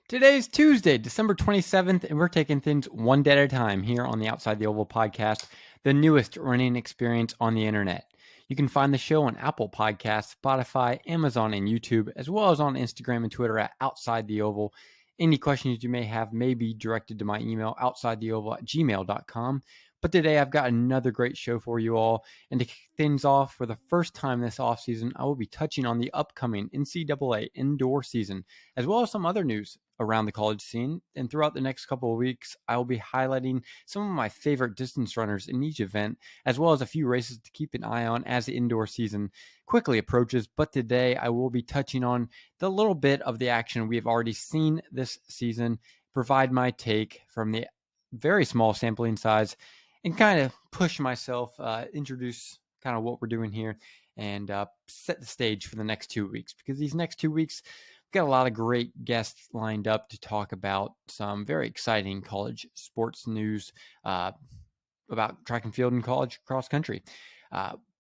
Today's Tuesday, December 27th, and we're taking things one day at a time here on the Outside the Oval podcast, the newest running experience on the internet. You can find the show on Apple Podcasts, Spotify, Amazon, and YouTube, as well as on Instagram and Twitter at Outside the Oval. Any questions you may have may be directed to my email, outsidetheoval@gmail.com. But today I've got another great show for you all. And to kick things off, for the first time this offseason, I will be touching on the upcoming NCAA indoor season, as well as some other news around the college scene. And throughout the next couple of weeks, I will be highlighting some of my favorite distance runners in each event, as well as a few races to keep an eye on as the indoor season quickly approaches. But today I will be touching on the little bit of the action we have already seen this season, provide my take from the very small sampling size, and kind of push myself, introduce kind of what we're doing here, and set the stage for the next 2 weeks. Because these next 2 weeks, we've got a lot of great guests lined up to talk about some very exciting college sports news about track and field and college cross country.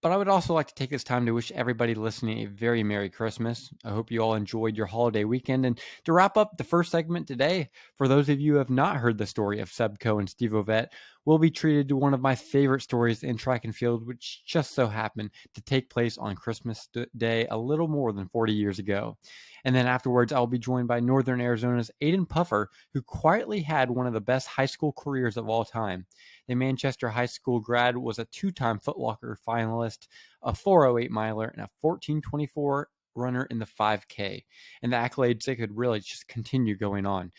But I would also like to take this time to wish everybody listening a very Merry Christmas. I hope you all enjoyed your holiday weekend. And to wrap up the first segment today, for those of you who have not heard the story of Seb Coe and Steve Ovett, we'll be treated to one of my favorite stories in track and field, which just so happened to take place on Christmas Day a little more than 40 years ago. And then afterwards, I'll be joined by Northern Arizona's Aidan Puffer, who quietly had one of the best high school careers of all time. The Manchester High School grad was a two-time Foot Locker finalist, a 408 miler, and a 1424 runner in the 5K. And the accolades, they could really just continue going on.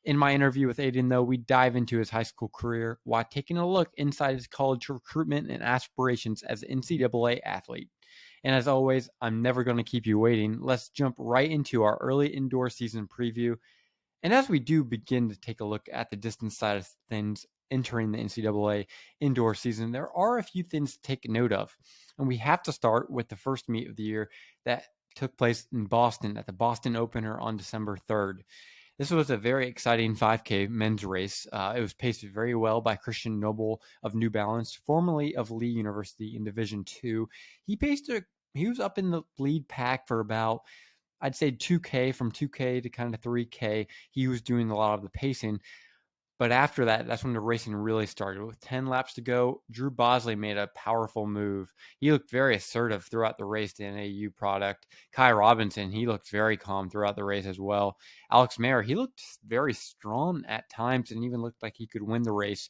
In my interview with Aidan, though, we dive into his high school career while taking a look inside his college recruitment and aspirations as an NCAA athlete. And as always, I'm never going to keep you waiting. Let's jump right into our early indoor season preview. And as we do begin to take a look at the distance side of things entering the NCAA indoor season, there are a few things to take note of. And we have to start with the first meet of the year that took place in Boston at the Boston Opener on December 3rd. This was a very exciting 5K men's race. It was paced very well by Christian Noble of New Balance, formerly of Lee University in Division II. He was up in the lead pack for about, I'd say 2K, from 2K to kind of 3K. He was doing a lot of the pacing. But after that, that's when the racing really started. With 10 laps to go, Drew Bosley made a powerful move. He looked very assertive throughout the race, the NAU product. Kai Robinson, he looked very calm throughout the race as well. Alex Mayer, he looked very strong at times and even looked like he could win the race.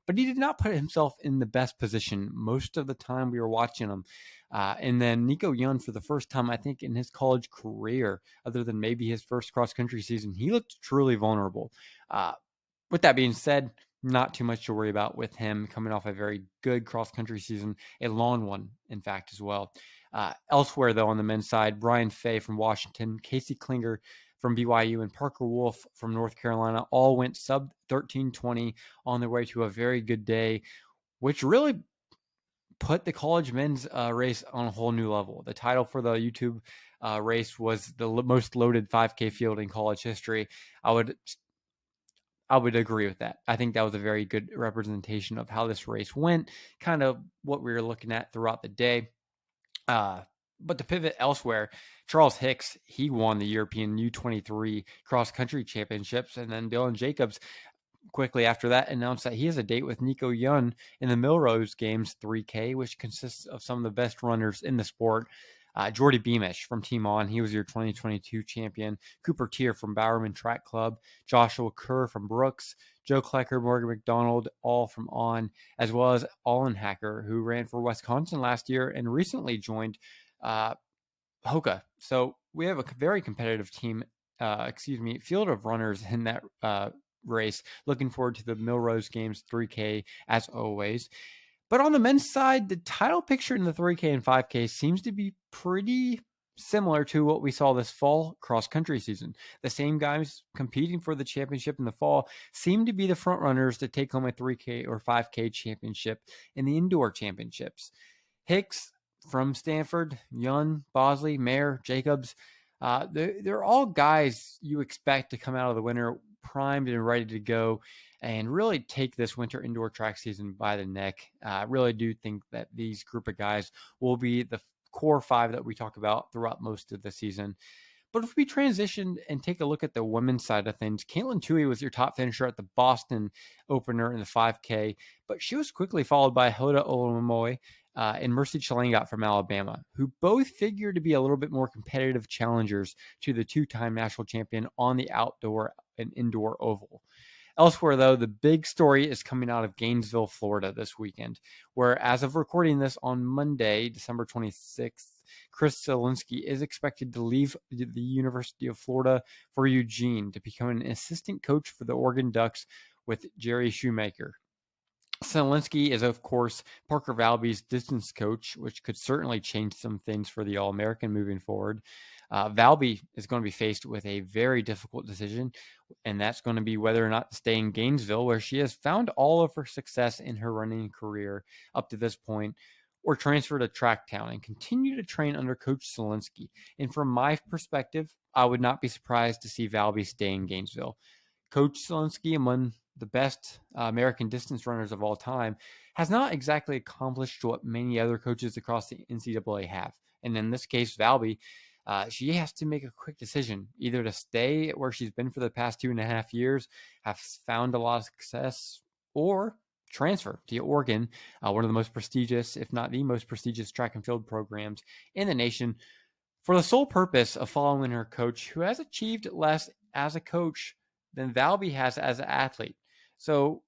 But he did not put himself in the best position most of the time we were watching him. And then Nico Young, for the first time, I think, in his college career, other than maybe his first cross-country season, he looked truly vulnerable. With that being said, not too much to worry about with him coming off a very good cross-country season, a long one, in fact, as well. Elsewhere, though, on the men's side, Brian Fay from Washington, Casey Klinger from BYU, and Parker Wolf from North Carolina all went sub 13:20 on their way to a very good day, which really put the college men's race on a whole new level. The title for the YouTube race was the most loaded 5K field in college history. I would agree with that. I think that was a very good representation of how this race went, kind of what we were looking at throughout the day. But to pivot elsewhere, Charles Hicks, he won the European U23 cross-country championships, and then Dylan Jacobs quickly after that announced that he has a date with Nico Young in the Millrose Games 3K, which consists of some of the best runners in the sport. Jordy Beamish from Team On, he was your 2022 champion. Cooper Tier from Bowerman Track Club. Joshua Kerr from Brooks. Joe Klecker, Morgan McDonald, all from On, as well as Olin Hacker, who ran for Wisconsin last year and recently joined Hoka. So we have a very competitive team, field of runners in that race. Looking forward to the Millrose Games 3K as always. But on the men's side, the title picture in the 3K and 5K seems to be pretty similar to what we saw this fall cross-country season. The same guys competing for the championship in the fall seem to be the front runners to take home a 3K or 5K championship in the indoor championships. Hicks from Stanford, Young, Bosley, Mayer, Jacobs, they're all guys you expect to come out of the winter primed and ready to go and really take this winter indoor track season by the neck. I really do think that these group of guys will be the core five that we talk about throughout most of the season. But if we transition and take a look at the women's side of things, Caitlin Tui was your top finisher at the Boston opener in the 5K, but she was quickly followed by Hoda Olamoy and Mercy Chelangat from Alabama, who both figure to be a little bit more competitive challengers to the two-time national champion on the outdoor and indoor oval. Elsewhere, though, the big story is coming out of Gainesville, Florida this weekend, where as of recording this on Monday, December 26th, Chris Zielinski is expected to leave the University of Florida for Eugene to become an assistant coach for the Oregon Ducks with Jerry Shoemaker. Zielinski is, of course, Parker Valby's distance coach, which could certainly change some things for the All-American moving forward. Valby is going to be faced with a very difficult decision, and that's going to be whether or not to stay in Gainesville, where she has found all of her success in her running career up to this point, or transfer to Tracktown and continue to train under Coach Zielinski. And from my perspective, I would not be surprised to see Valby stay in Gainesville. Coach Zielinski, among the best American distance runners of all time, has not exactly accomplished what many other coaches across the NCAA have. And in this case, Valby, she has to make a quick decision, either to stay where she's been for the past 2.5 years, have found a lot of success, or transfer to Oregon, one of the most prestigious, if not the most prestigious track and field programs in the nation, for the sole purpose of following her coach, who has achieved less as a coach than Valby has as an athlete. So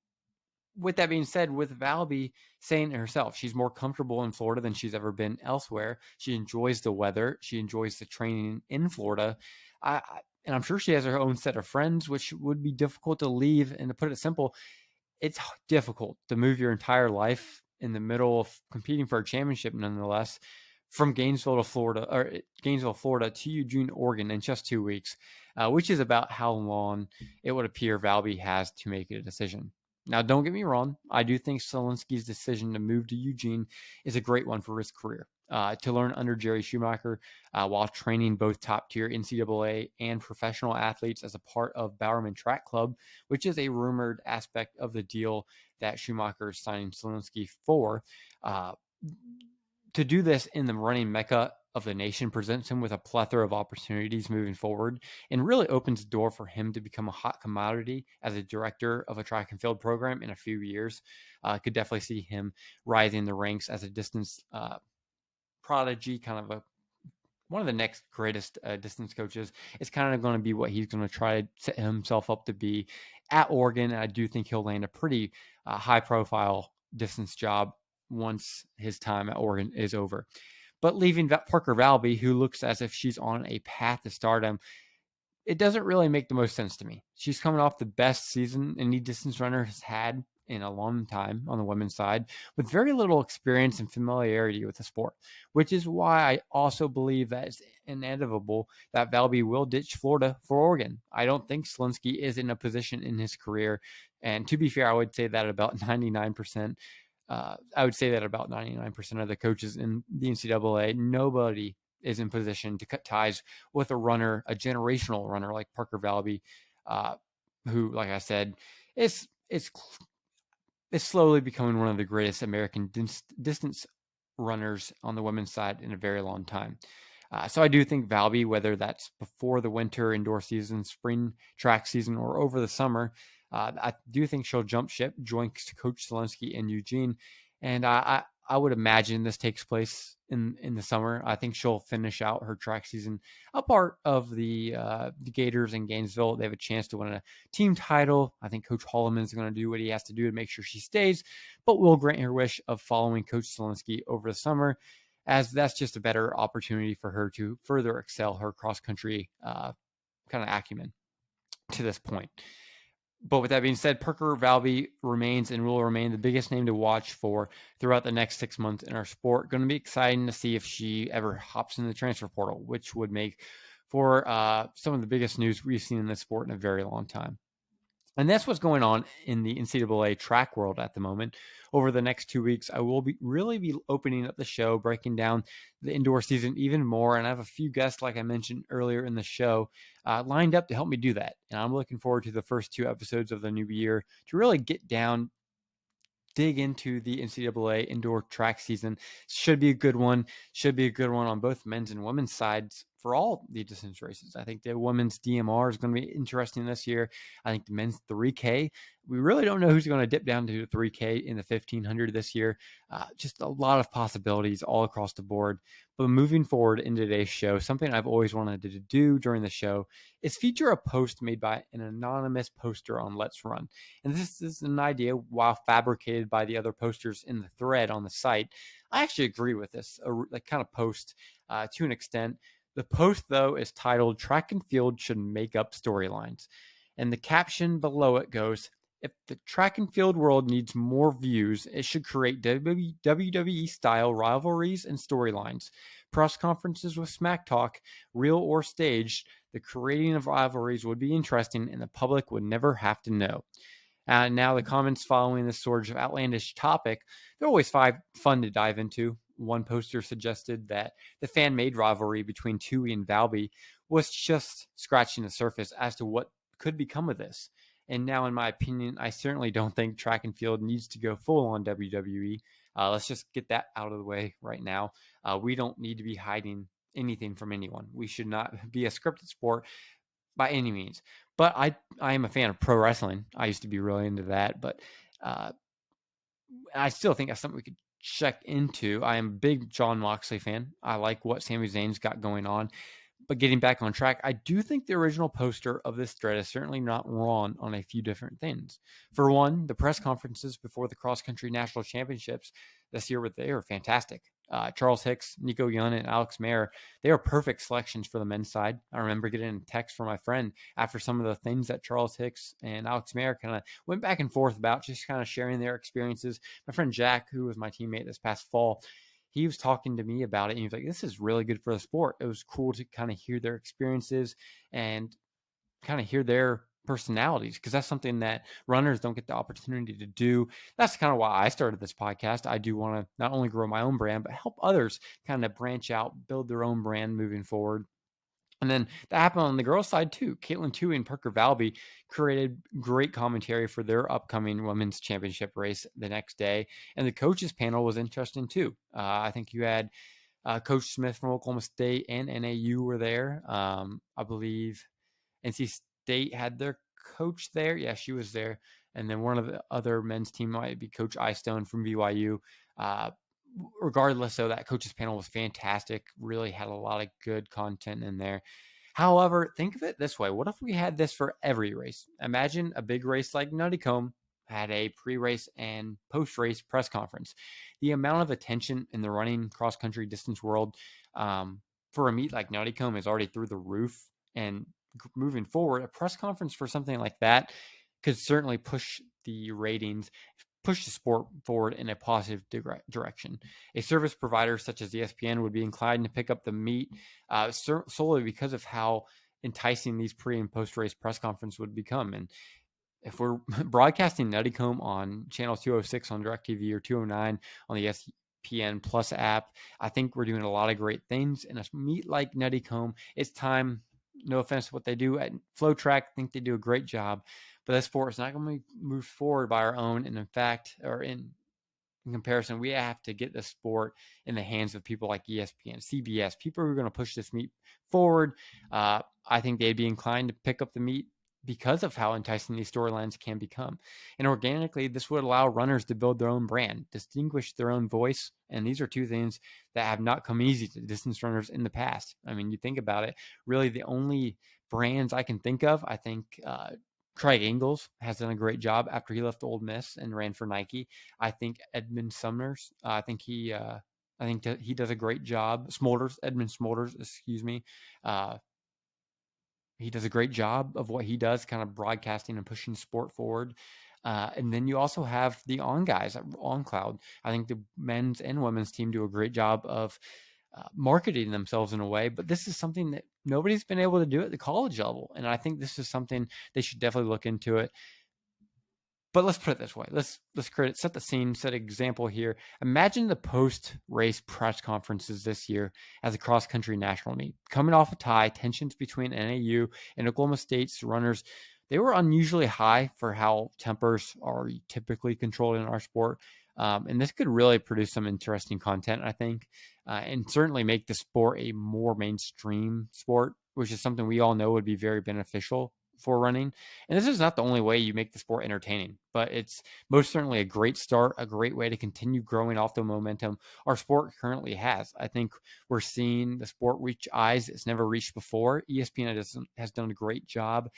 with that being said, with Valby saying it herself, she's more comfortable in Florida than she's ever been elsewhere. She enjoys the weather. She enjoys the training in Florida. And I'm sure she has her own set of friends, which would be difficult to leave. And to put it simple, it's difficult to move your entire life in the middle of competing for a championship, nonetheless, from Gainesville, Florida to Eugene, Oregon in just 2 weeks, which is about how long it would appear Valby has to make a decision. Now, don't get me wrong. I do think Zielinski's decision to move to Eugene is a great one for his career. To learn under Jerry Shoemaker while training both top-tier NCAA and professional athletes as a part of Bowerman Track Club, which is a rumored aspect of the deal that Shoemaker is signing Zielinski for. To do this in the running mecca of the nation presents him with a plethora of opportunities moving forward and really opens the door for him to become a hot commodity as a director of a track and field program in a few years. Could definitely see him rising the ranks as a distance prodigy, kind of one of the next greatest distance coaches. It's kind of going to be what he's going to try to set himself up to be at Oregon. And I do think he'll land a pretty high profile distance job once his time at Oregon is over. But leaving Parker Valby, who looks as if she's on a path to stardom, it doesn't really make the most sense to me. She's coming off the best season any distance runner has had in a long time on the women's side, with very little experience and familiarity with the sport, which is why I also believe that it's inevitable that Valby will ditch Florida for Oregon. I don't think Zielinski is in a position in his career, and to be fair, I would say that about 99%. I would say that about 99% of the coaches in the NCAA, nobody is in position to cut ties with a runner, a generational runner like Parker Valby, who, like I said, is slowly becoming one of the greatest American distance runners on the women's side in a very long time. So I do think Valby, whether that's before the winter indoor season, spring track season, or over the summer, I do think she'll jump ship, join Coach Zielinski in Eugene, and I would imagine this takes place in the summer. I think she'll finish out her track season a part of the Gators in Gainesville. They have a chance to win a team title. I think Coach Holloman is going to do what he has to do to make sure she stays, but will grant her wish of following Coach Zielinski over the summer, as that's just a better opportunity for her to further excel her cross-country kind of acumen to this point. But with that being said, Parker Valby remains and will remain the biggest name to watch for throughout the next 6 months in our sport. Going to be exciting to see if she ever hops in the transfer portal, which would make for some of the biggest news we've seen in this sport in a very long time. And that's what's going on in the NCAA track world at the moment. Over the next 2 weeks, I will be opening up the show, breaking down the indoor season even more. And I have a few guests, like I mentioned earlier in the show, lined up to help me do that. And I'm looking forward to the first 2 episodes of the new year to really get down, dig into the NCAA indoor track season. Should be a good one on both men's and women's sides. for all the distance races. I think the women's DMR is going to be interesting this year. I think the men's 3K, we really don't know who's going to dip down to 3K in the 1500 this year. Just a lot of possibilities all across the board. But moving forward in today's show, something I've always wanted to do during the show is feature a post made by an anonymous poster on Let's Run. And this is an idea, while fabricated by the other posters in the thread on the site. I actually agree with this kind of post to an extent. The post, though, is titled "Track and Field Should Make Up Storylines." And the caption below it goes, "If the track and field world needs more views, it should create WWE-style rivalries and storylines. Press conferences with smack talk, real or staged. The creating of rivalries would be interesting, and the public would never have to know." Now, the comments following this sort of outlandish topic, they're always fun to dive into. One poster suggested that the fan-made rivalry between Tui and Valby was just scratching the surface as to what could become of this. And now, in my opinion, I certainly don't think track and field needs to go full on WWE. Let's just get that out of the way right now. We don't need to be hiding anything from anyone. We should not be a scripted sport by any means. But I am a fan of pro wrestling. I used to be really into that, but I still think that's something we could check into. I am a big Jon Moxley fan. I like what Sami Zayn's got going on. But getting back on track, I do think the original poster of this thread is certainly not wrong on a few different things. For one, the press conferences before the cross-country national championships this year, they were fantastic. Charles Hicks, Nico Young, and Alex Mayer, they are perfect selections for the men's side. I remember getting a text from my friend after some of the things that Charles Hicks and Alex Mayer kind of went back and forth about, just kind of sharing their experiences. My friend Jack, who was my teammate this past fall, he was talking to me about it, and he was like, "This is really good for the sport." It was cool to kind of hear their experiences and kind of hear their personalities, because that's something that runners don't get the opportunity to do. That's kind of why I started this podcast. I do want to not only grow my own brand, but help others kind of branch out, build their own brand moving forward. And then that happened on the girls' side too. Caitlin Tui and Parker Valby created great commentary for their upcoming women's championship race the next day. And the coaches panel was interesting too. I think you had Coach Smith from Oklahoma State and NAU were there. I believe NC State had their coach there. Yeah, she was there. And then one of the other men's team might be Coach Istone from BYU. Regardless, though, that coaches panel was fantastic. Really had a lot of good content in there. However, think of it this way. What if we had this for every race? Imagine a big race like Nuttycombe had a pre-race and post-race press conference. The amount of attention in the running cross-country distance world for a meet like Nuttycombe is already through the roof. And moving forward, a press conference for something like that could certainly push the ratings, push the sport forward in a positive direction. A service provider such as ESPN would be inclined to pick up the meet solely because of how enticing these pre and post race press conferences would become. And if we're broadcasting Nuttycombe on channel 206 on DirecTV or 209 on the ESPN Plus app, I think we're doing a lot of great things. And a meet like Nuttycombe, it's time. No offense to what they do at Flow Track, I think they do a great job, but that sport is not going to be moved forward by our own. And in fact, or in comparison, we have to get the sport in the hands of people like ESPN, CBS, people who are going to push this meet forward. I think they'd be inclined to pick up the meet because of how enticing these storylines can become. And organically, this would allow runners to build their own brand, distinguish their own voice. And these are two things that have not come easy to distance runners in the past. I mean, you think about it, really the only brands I can think of, I think Craig Ingalls has done a great job after he left Ole Miss and ran for Nike. I think Edmund Sumners, I think he does a great job. Edmund Smolders, excuse me. He does a great job of what he does, kind of broadcasting and pushing sport forward. And then you also have the On guys on Cloud. I think the men's and women's team do a great job of marketing themselves in a way, but this is something that nobody's been able to do at the college level. And I think this is something they should definitely look into it. But let's put it this way. Let's set the scene, set an example here. Imagine the post-race press conferences this year as a cross-country national meet. Coming off a tie, tensions between NAU and Oklahoma State's runners, they were unusually high for how tempers are typically controlled in our sport. And this could really produce some interesting content, I think, and certainly make the sport a more mainstream sport, which is something we all know would be very beneficial for running. And this is not the only way you make the sport entertaining, but it's most certainly a great start, a great way to continue growing off the momentum our sport currently has. I think we're seeing the sport reach eyes it's never reached before. ESPN has done a great job.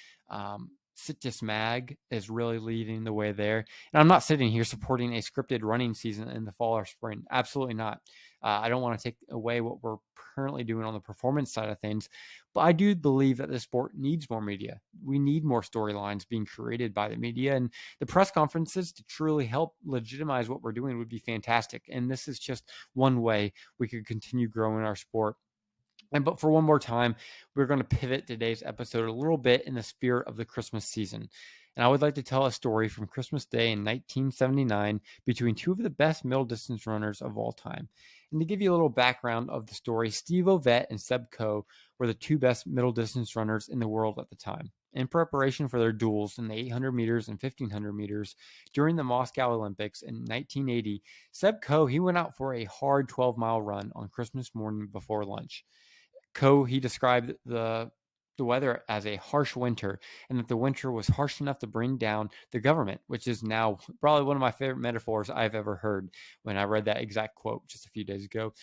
Citrus Mag is really leading the way there. And I'm not sitting here supporting a scripted running season in the fall or spring. Absolutely not. I don't want to take away what we're currently doing on the performance side of things, but I do believe that the sport needs more media. We need more storylines being created by the media, and the press conferences to truly help legitimize what we're doing would be fantastic. And this is just one way we could continue growing our sport. But for one more time, we're going to pivot today's episode a little bit in the spirit of the Christmas season. And I would like to tell a story from Christmas Day in 1979 between two of the best middle distance runners of all time. And to give you a little background of the story, Steve Ovett and Seb Coe were the two best middle distance runners in the world at the time. In preparation for their duels in the 800 meters and 1500 meters during the Moscow Olympics in 1980, Seb Coe, he went out for a hard 12-mile run on Christmas morning before lunch. Coe, he described the weather as a harsh winter, and that the winter was harsh enough to bring down the government, which is now probably one of my favorite metaphors I've ever heard when I read that exact quote just a few days ago.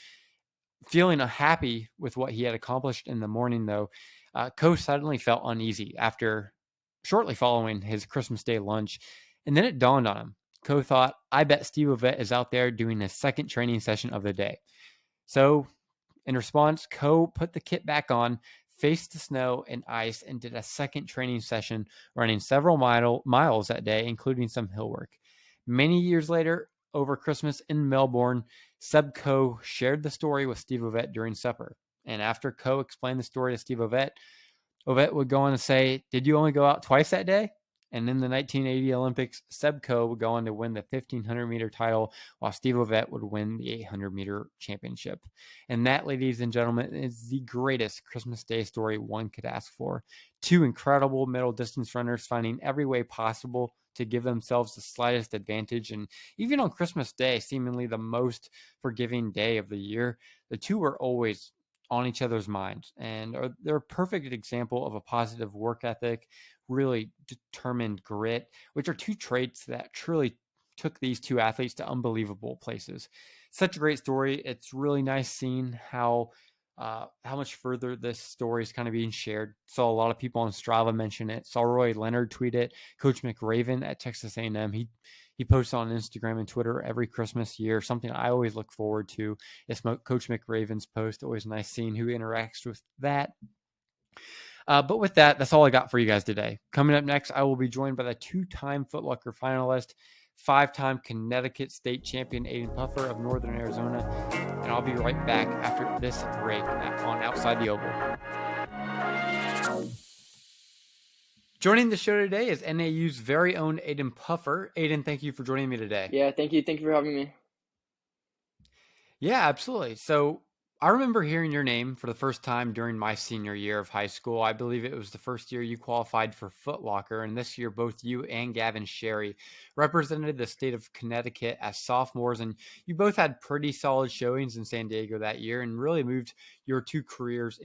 Feeling unhappy with what he had accomplished in the morning, though, Coe suddenly felt uneasy after shortly following his Christmas Day lunch, and then it dawned on him. Coe thought, I bet Steve Ovett is out there doing his second training session of the day. So in response, Coe put the kit back on, faced the snow and ice, and did a second training session, running several miles that day, including some hill work. Many years later, over Christmas in Melbourne, Seb Coe shared the story with Steve Ovett during supper. And after Coe explained the story to Steve Ovett, Ovett would go on to say, did you only go out twice that day? And in the 1980 Olympics, Seb Coe would go on to win the 1500-meter title, while Steve Ovett would win the 800-meter championship. And that, ladies and gentlemen, is the greatest Christmas Day story one could ask for. Two incredible middle distance runners finding every way possible to give themselves the slightest advantage. And even on Christmas Day, seemingly the most forgiving day of the year, the two were always on each other's minds. And they're a perfect example of a positive work ethic, really determined grit, which are two traits that truly took these two athletes to unbelievable places. Such a great story. It's really nice seeing how much further this story is kind of being shared. Saw a lot of people on Strava mention it. Saw Roy Leonard tweet it. Coach McRaven at Texas A&M, he posts on Instagram and Twitter every Christmas year. Something I always look forward to is Coach McRaven's post. Always nice seeing who interacts with that. But with that, that's all I got for you guys today. Coming up next, I will be joined by the two-time Foot Locker finalist, five-time Connecticut state champion Aidan Puffer of Northern Arizona. And I'll be right back after this break on Outside the Oval. Joining the show today is NAU's very own Aidan Puffer. Aidan, thank you for joining me today. Yeah, thank you. Thank you for having me. Yeah, absolutely. So I remember hearing your name for the first time during my senior year of high school. I believe it was the first year you qualified for Foot Locker, and this year both you and Gavin Sherry represented the state of Connecticut as sophomores, and you both had pretty solid showings in San Diego that year and really moved your two careers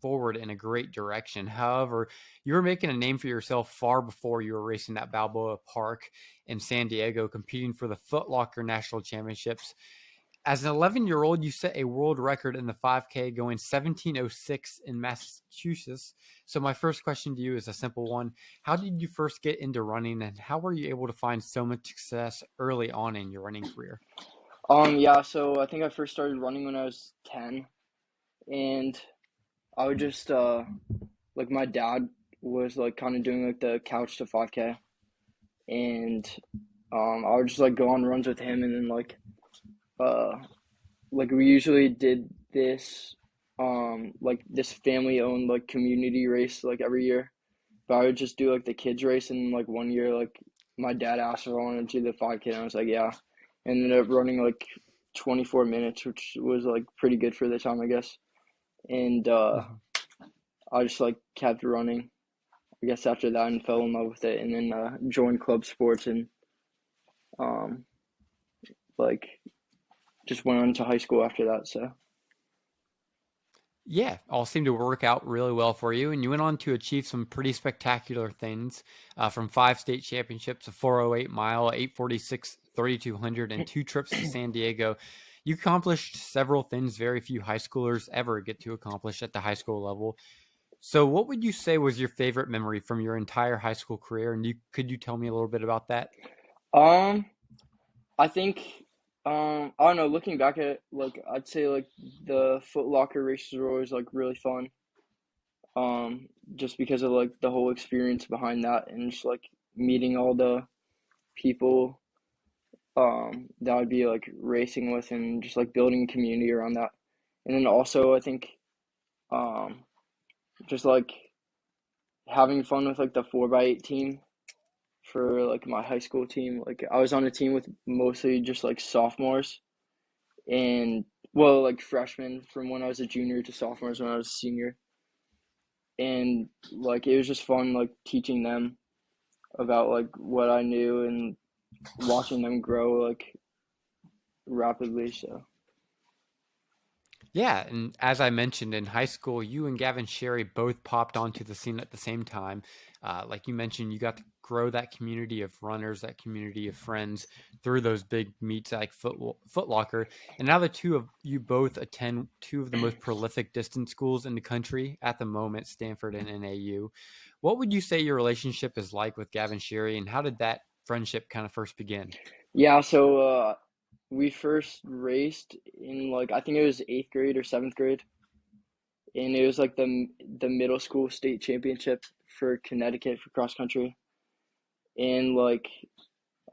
forward in a great direction. However, you were making a name for yourself far before you were racing that Balboa Park in San Diego, competing for the Foot Locker National Championships. As an 11-year-old, you set a world record in the 5K going 17:06 in Massachusetts. So my first question to you is a simple one. How did you first get into running, and how were you able to find so much success early on in your running career? Yeah, so I think I first started running when I was 10, and I would just, like my dad was like kind of doing like the couch to 5K, and I would just like go on runs with him, and then like we usually did this, like this family-owned like community race like every year, but I would just do like the kids race, and like one year like my dad asked if I wanted to do the 5K, and I was like, yeah, and ended up running like 24 minutes, which was like pretty good for the time, I guess. And I just like kept running, I guess, after that, and fell in love with it, and then joined club sports, and like just went on to high school after that. So Yeah, all seemed to work out really well for you, and you went on to achieve some pretty spectacular things, from 5 state championships, a 408 mile, 846, 3200, and 2 trips to San Diego. You accomplished several things very few high schoolers ever get to accomplish at the high school level. So, what would you say was your favorite memory from your entire high school career? And could you tell me a little bit about that? um I think I don't know, looking back at it, like I'd say like the Foot Locker races were always like really fun. Just because of like the whole experience behind that and just like meeting all the people that I'd be like racing with and just like building a community around that. And then also I think um just like having fun with like the 4x8 team for like my high school team. Like I was on a team with mostly just like sophomores and well like freshmen from when I was a junior to sophomores when I was a senior. And like it was just fun like teaching them about like what I knew and watching them grow like rapidly. So Yeah, and as I mentioned in high school, you and Gavin Sherry both popped onto the scene at the same time. Like you mentioned, you got to grow that community of runners, that community of friends through those big meets like Foot Locker. And now the two of you both attend two of the most prolific distance schools in the country at the moment, Stanford and NAU. What would you say your relationship is like with Gavin Sherry, and how did that friendship kind of first begin? yeah, so we first raced in like I think it was eighth grade or seventh grade, and it was like the middle school state championship for Connecticut for cross country. And like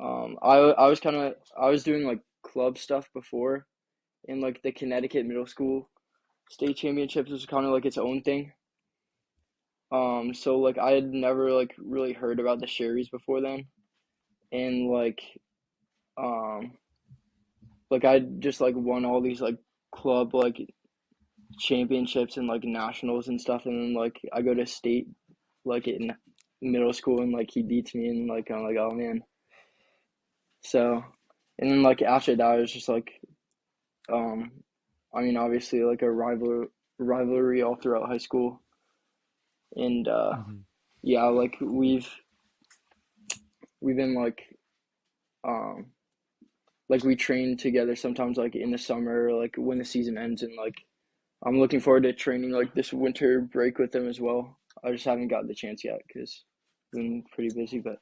I was kind of I was doing like club stuff before, and like the Connecticut middle school state championships was kind of like its own thing. So like I had never like really heard about the Sherrys before then, and um like I just like won all these like club like championships and like nationals and stuff, and then like I go to state like in middle school and like he beats me and like I'm like oh man. So and then like after that it was just like um I mean obviously like a rivalry all throughout high school and Mhm. yeah like we've been um like we train together sometimes like in the summer like when the season ends, and like I'm looking forward to training like this winter break with them as well. I just haven't got the chance yet because I've been pretty busy, but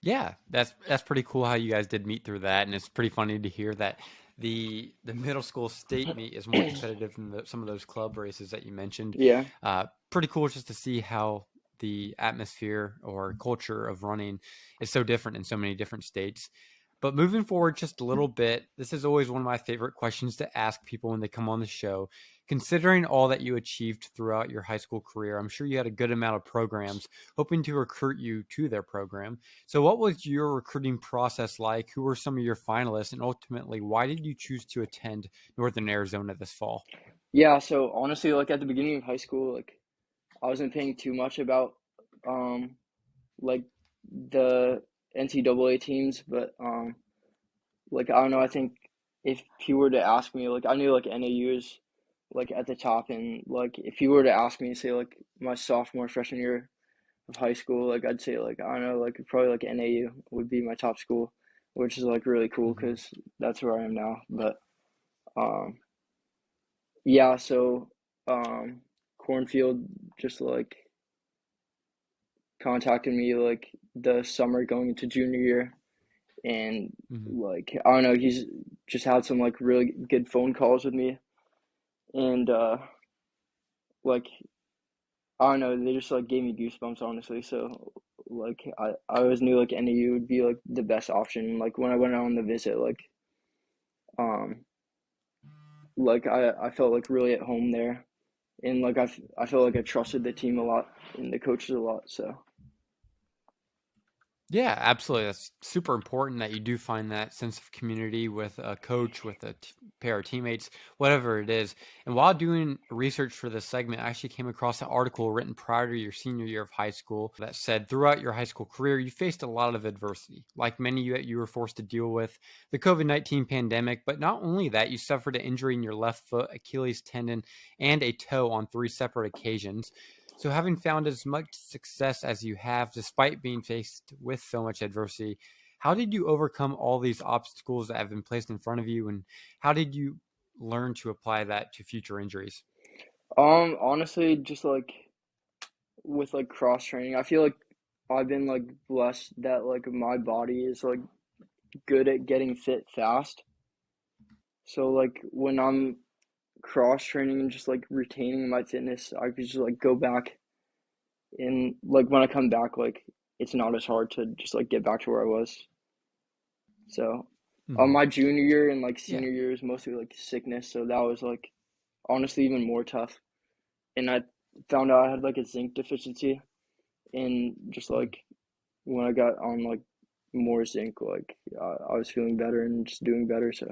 Yeah, that's pretty cool how you guys did meet through that, and it's pretty funny to hear that the middle school state meet is more competitive than some of those club races that you mentioned. yeah. Pretty cool just to see how the atmosphere or culture of running is so different in so many different states. But moving forward just a little bit, this is always one of my favorite questions to ask people when they come on the show. Considering all that you achieved throughout your high school career, I'm sure you had a good amount of programs hoping to recruit you to their program. So, what was your recruiting process like? Who were some of your finalists? And ultimately, why did you choose to attend Northern Arizona this fall? Yeah, so honestly, like at the beginning of high school, like I wasn't paying too much about um like the NCAA teams, but like I don't know, I think if you were to ask me, like I knew like NAU is like at the top, and like if you were to ask me, say like my sophomore freshman year of high school, like I'd say like I don't know, like probably like NAU would be my top school, which is like really cool Mhm. because that's where I am now. But um, yeah, so Cornfield just like contacted me like the summer going into junior year, and Mhm. like I don't know, he's just had some like really good phone calls with me, and like I don't know, they just like gave me goosebumps honestly. So like I always knew like NAU would be like the best option. Like when I went on the visit, um like I felt like really at home there, and like I felt like I trusted the team a lot and the coaches a lot. So Yeah, absolutely. That's super important that you do find that sense of community with a coach, with a pair of teammates, whatever it is. And while doing research for this segment, I actually came across an article written prior to your senior year of high school that said throughout your high school career, you faced a lot of adversity. Like many, you were forced to deal with the COVID-19 pandemic. But not only that, you suffered an injury in your left foot, Achilles tendon, and a toe on 3 separate occasions. So, having found as much success as you have, despite being faced with so much adversity, how did you overcome all these obstacles that have been placed in front of you, and how did you learn to apply that to future injuries? Honestly, just like with like cross training, I feel like I've been like blessed that like my body is like good at getting fit fast. So like when I'm cross training and just like retaining my fitness, I could just like go back and like when I come back, like it's not as hard to just like get back to where I was. So, Hmm. my junior year and like Yeah. senior year is mostly like sickness, so that was like honestly even more tough. And I found out I had like a zinc deficiency, and just Mhm. like when I got on like more zinc, like I was feeling better and just doing better. So,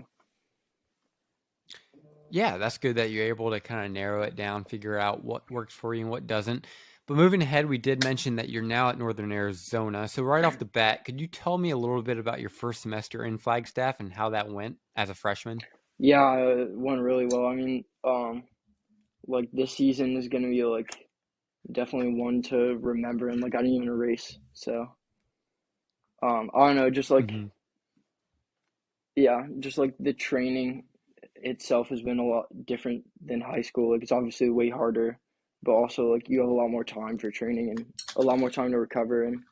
Yeah, that's good that you're able to kind of narrow it down, figure out what works for you and what doesn't. But moving ahead, we did mention that you're now at Northern Arizona. So, right off the bat, could you tell me a little bit about your first semester in Flagstaff and how that went as a freshman? yeah, it went really well. I mean, like this season is gonna be like definitely one to remember, and like I didn't even race. So, I don't know, just like Hmm. yeah, just like the training itself has been a lot different than high school. Like it's obviously way harder, but also like you have a lot more time for training and a lot more time to recover. And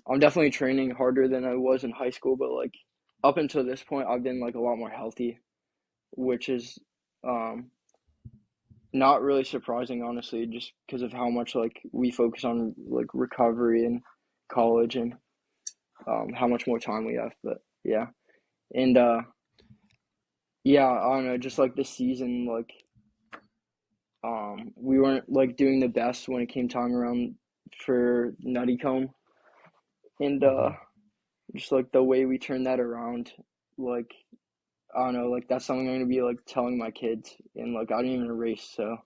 I'm definitely training harder than I was in high school, but like up until this point, I've been like a lot more healthy, which is um, not really surprising, honestly, just because of how much like we focus on like recovery in college and how much more time we have. But yeah, and yeah, I don't know, just like this season, like we weren't like doing the best when it came time around for Nutty Comb, and Hmm. just like the way we turned that around, like I don't know, like that's something I'm gonna be like telling my kids, and like I didn't even race, so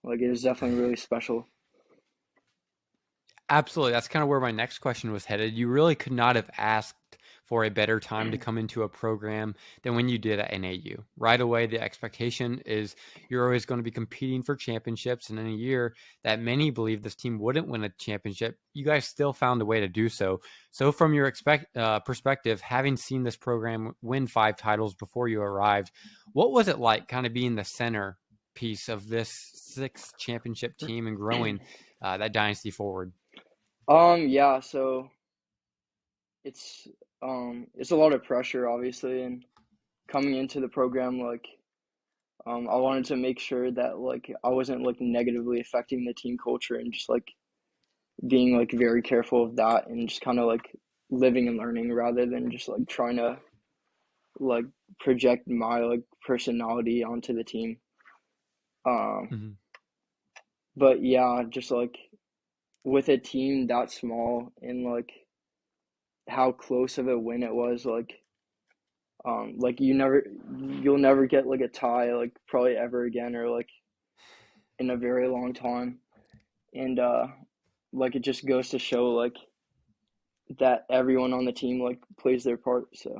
like it was definitely really special. Absolutely. That's kind of where my next question was headed. You really could not have asked for a better time to come into a program than when you did at NAU. Right away, the expectation is you're always going to be competing for championships. And in a year that many believe this team wouldn't win a championship, you guys still found a way to do so. So, from your perspective, having seen this program win 5 titles before you arrived, what was it like kind of being the center piece of this sixth championship team and growing that dynasty forward? Yeah, so it's it's a lot of pressure, obviously, and coming into the program, like I wanted to make sure that like I wasn't like negatively affecting the team culture and just like being like very careful of that and just kind of like living and learning rather than just like trying to like project my like personality onto the team. Um, Mhm. but yeah, just like with a team that small and like how close of a win it was, like you'll never get like a tie like probably ever again or like in a very long time. And like it just goes to show like that everyone on the team like plays their part. So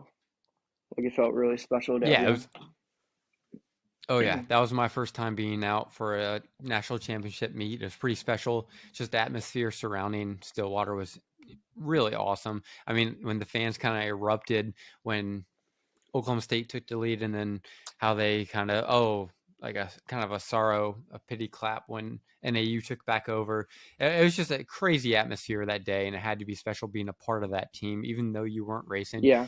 like it felt really special to Yeah, it everyone. was. Oh yeah, that was my first time being out for a national championship meet. It was pretty special. Just the atmosphere surrounding Stillwater was really awesome. I mean, when the fans kind of erupted when Oklahoma State took the lead, and then how they kind of like a kind of a sorrow, a pity clap when NAU took back over. It was just a crazy atmosphere that day, and it had to be special being a part of that team, even though you weren't racing. Yeah.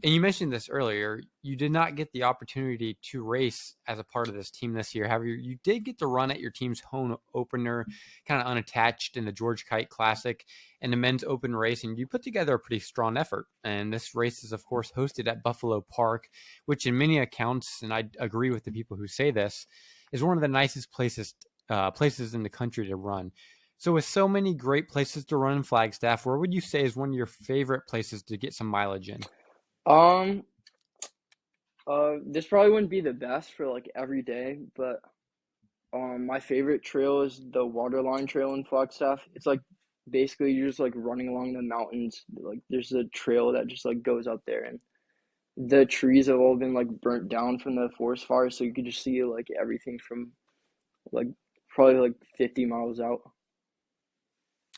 And you mentioned this earlier. You did not get the opportunity to race as a part of this team this year. However, you did get to run at your team's home opener, kind of unattached in the George Kite Classic and the men's open race. And you put together a pretty strong effort. And this race is, of course, hosted at Buffalo Park, which, in many accounts, and I agree with the people who say this, is one of the nicest places in the country to run. So with so many great places to run in Flagstaff, where would you say is one of your favorite places to get some mileage in? Um, this probably wouldn't be the best for like every day, but my favorite trail is the Waterline Trail in Flagstaff. It's like basically you're just like running along the mountains. Like there's a trail that just like goes up there, and the trees have all been like burnt down from the forest fire, so you could just see like everything from like probably like 50 miles out.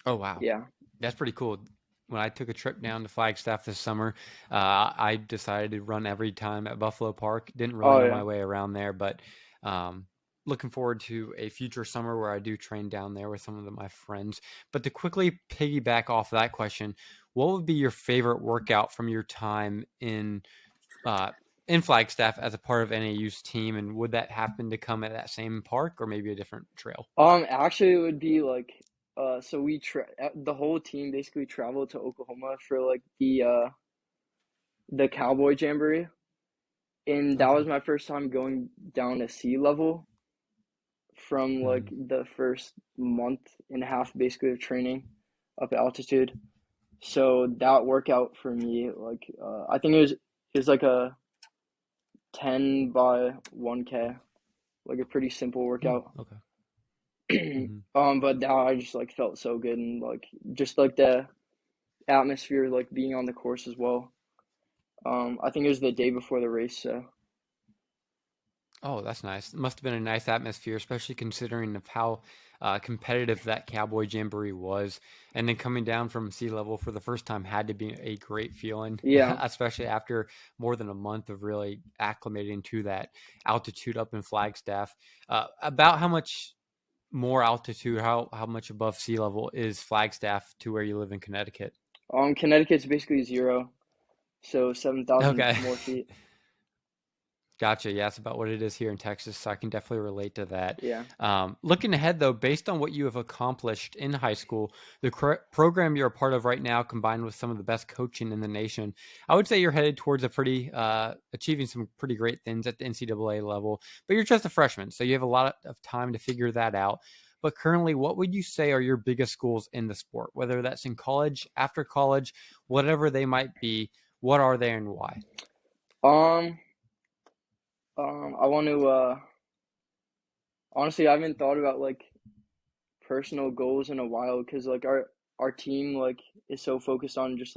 Oh, wow. Yeah. That's pretty cool. When I took a trip down to Flagstaff this summer, I decided to run every time at Buffalo Park. Didn't really Oh know yeah. my way around there, but um, looking forward to a future summer where I do train down there with some of my friends. But to quickly piggyback off that question, what would be your favorite workout from your time uh, in Flagstaff as a part of NAU's team? And would that happen to come at that same park or maybe a different trail? Actually, it would be like, so the whole team basically traveled to Oklahoma for like the Cowboy Jamboree, and that Okay. was my first time going down to sea level from like Mhm. the first month and a half basically of training up at altitude. So that workout for me, like, I think it was like a 10 by 1K, like a pretty simple workout. Okay. Mhm. But that I just like felt so good, and like just like the atmosphere, like being on the course as well. I think it was the day before the race, so Oh, that's nice. It must have been a nice atmosphere, especially considering of how competitive that Cowboy Jamboree was. And then coming down from sea level for the first time had to be a great feeling, yeah. especially after more than a month of really acclimating to that altitude up in Flagstaff. About how much more altitude, how much above sea level is Flagstaff to where you live in Connecticut? Connecticut's basically zero, so 7,000 Okay. more feet. Gotcha. Yeah, that's about what it is here in Texas. So I can definitely relate to that. Yeah. Looking ahead, though, based on what you have accomplished in high school, the program you're a part of right now, combined with some of the best coaching in the nation, I would say you're headed towards a achieving some pretty great things at the NCAA level. But you're just a freshman, so you have a lot of time to figure that out. But currently, what would you say are your biggest goals in the sport? Whether that's in college, after college, whatever they might be, what are they and why? Um, I want to honestly, I haven't thought about like personal goals in a while because like our team like is so focused on just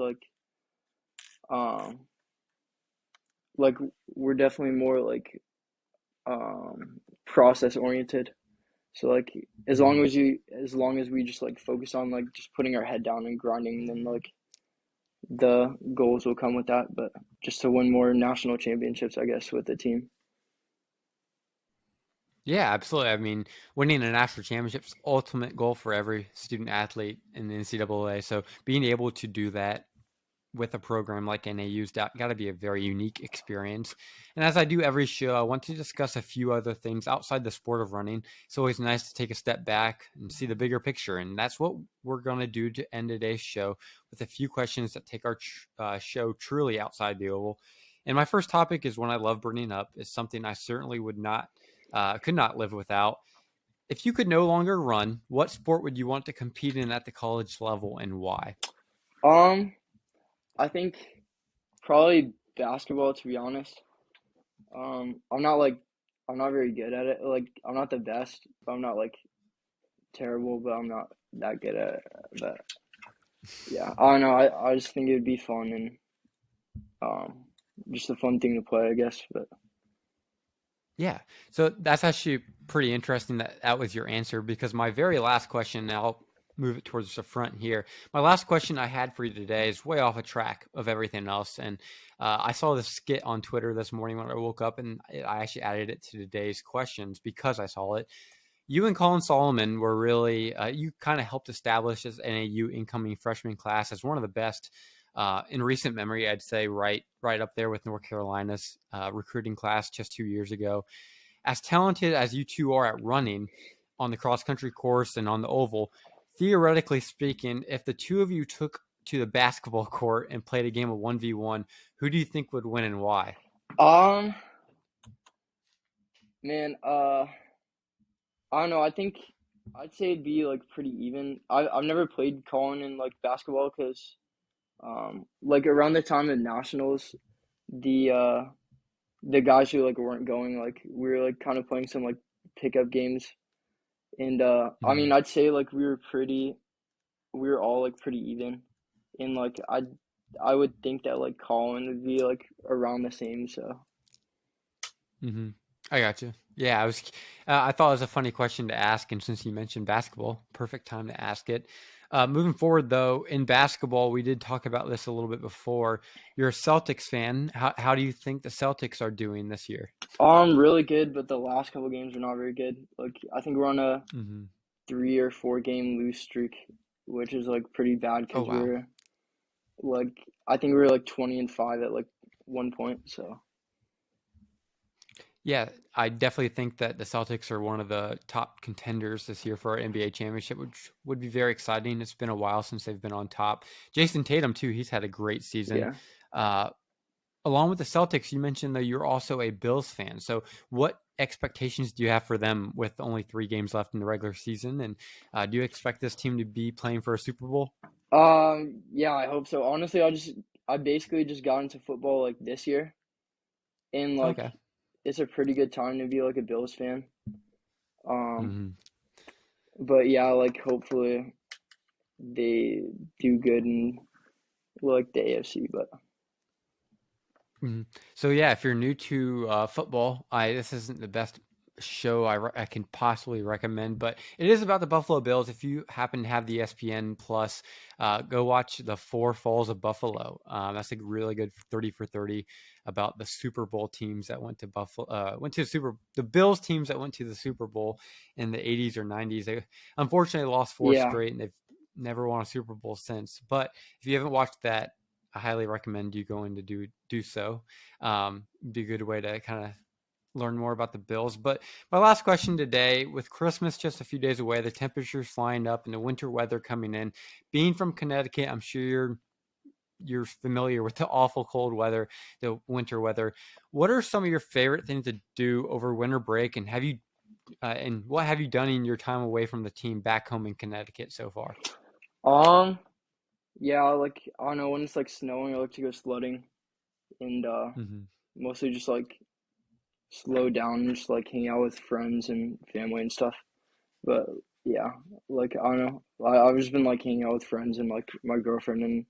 um like we're definitely more like process oriented. So like Mhm. as long as we just like focus on like just putting our head down and grinding, then like the goals will come with that. But just to win more national championships, I guess, with the team. Yeah, absolutely. I mean, winning a national championship's ultimate goal for every student athlete in the NCAA. So being able to do that with a program like NAU's got to be a very unique experience. And as I do every show, I want to discuss a few other things outside the sport of running. It's always nice to take a step back and see the bigger picture. And that's what we're going to do to end today's show with a few questions that take our show truly outside the oval. And my first topic is one I love bringing up. Is something I certainly could not live without. If you could no longer run, what sport would you want to compete in at the college level and why? Um, I think probably basketball, to be honest. I'm not very good at it. Like I'm not the best, but I'm not like terrible, but I'm not that good at it. But yeah, I don't know. I just think it would be fun and um just a fun thing to play, I guess. But Yeah. So that's actually pretty interesting that that was your answer because my very last question, now I'll move it towards the front here. My last question I had for you today is way off a track of everything else. And I saw this skit on Twitter this morning when I woke up and I actually added it to today's questions because I saw it. You and Colin Solomon were really, you kind of helped establish this NAU incoming freshman class as one of the best in recent memory. I'd say right up there with North Carolina's recruiting class just 2 years ago. As talented as you two are at running on the cross country course and on the oval, theoretically speaking, if the two of you took to the basketball court and played a game of 1v1, who do you think would win and why? um, man, I don't know. I think. I'd say it'd be like pretty even. I've never played Colin in like basketball because like around the time of nationals, the uh the guys who like weren't going, like we were like kind of playing some like pickup games, and I Mhm. mean I'd say like we were all like pretty even, and like I would think that like Colin would be like around the same. So Hmm. I got you. Yeah, I was. I thought it was a funny question to ask, and since you mentioned basketball, perfect time to ask it. Moving forward, though, in basketball, we did talk about this a little bit before. You're a Celtics fan. How do you think the Celtics are doing this year? really good, but the last couple games are not very good. Like I think we're on a Hmm. 3 or 4 game lose streak, which is like pretty bad Oh because wow. we're like I think we were like 20-5 at like one point. So Yeah, I definitely think that the Celtics are one of the top contenders this year for our NBA championship, which would be very exciting. It's been a while since they've been on top. Jason Tatum, too, he's had a great season. yeah. Uh, Along with the Celtics, you mentioned that you're also a Bills fan. So, what expectations do you have for them with only 3 games left in the regular season? And do you expect this team to be playing for a Super Bowl? Yeah, I hope so. Honestly, I basically just got into football like this year, and like Okay. it's a pretty good time to be like a Bills fan. Um, Hmm. but yeah, like hopefully they do good in like the AFC. But Mhm. So yeah, if you're new to football, I this isn't the best show I can possibly recommend, but it is about the Buffalo Bills. If you happen to have the ESPN Plus, go watch the Four Falls of Buffalo. That's a really good 30 for 30 about the Super Bowl teams that went to Buffalo, the Bills teams that went to the Super Bowl in the 80s or 90s. They unfortunately lost 4 yeah, straight, and they've never won a Super Bowl since. But if you haven't watched that, I highly recommend you going to do so. Be a good way to kind of learn more about the Bills. But my last question today, with Christmas just a few days away, the temperatures flying up and the winter weather coming in, being from Connecticut, I'm sure you're familiar with the awful cold weather, the winter weather. What are some of your favorite things to do over winter break, and what have you done in your time away from the team back home in Connecticut so far? um, yeah, like I don't know when it's like snowing, I like to go sledding and Hmm. mostly just like slow down and just like hang out with friends and family and stuff. But yeah, like I don't know. I've just been like hanging out with friends and like my girlfriend and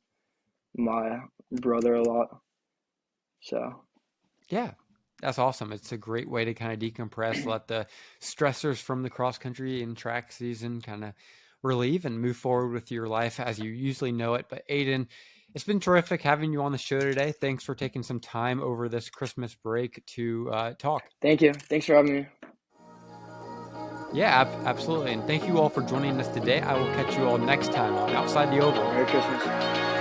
my brother a lot. So Yeah, that's awesome. It's a great way to kind of decompress, let the stressors from the cross country and track season kind of relieve and move forward with your life as you usually know it. But Aidan, it's been terrific having you on the show today. Thanks for taking some time over this Christmas break to talk. thank you. Thanks for having me. Yeah, absolutely. And thank you all for joining us today. I will catch you all next time on Outside the Oval. Merry Christmas.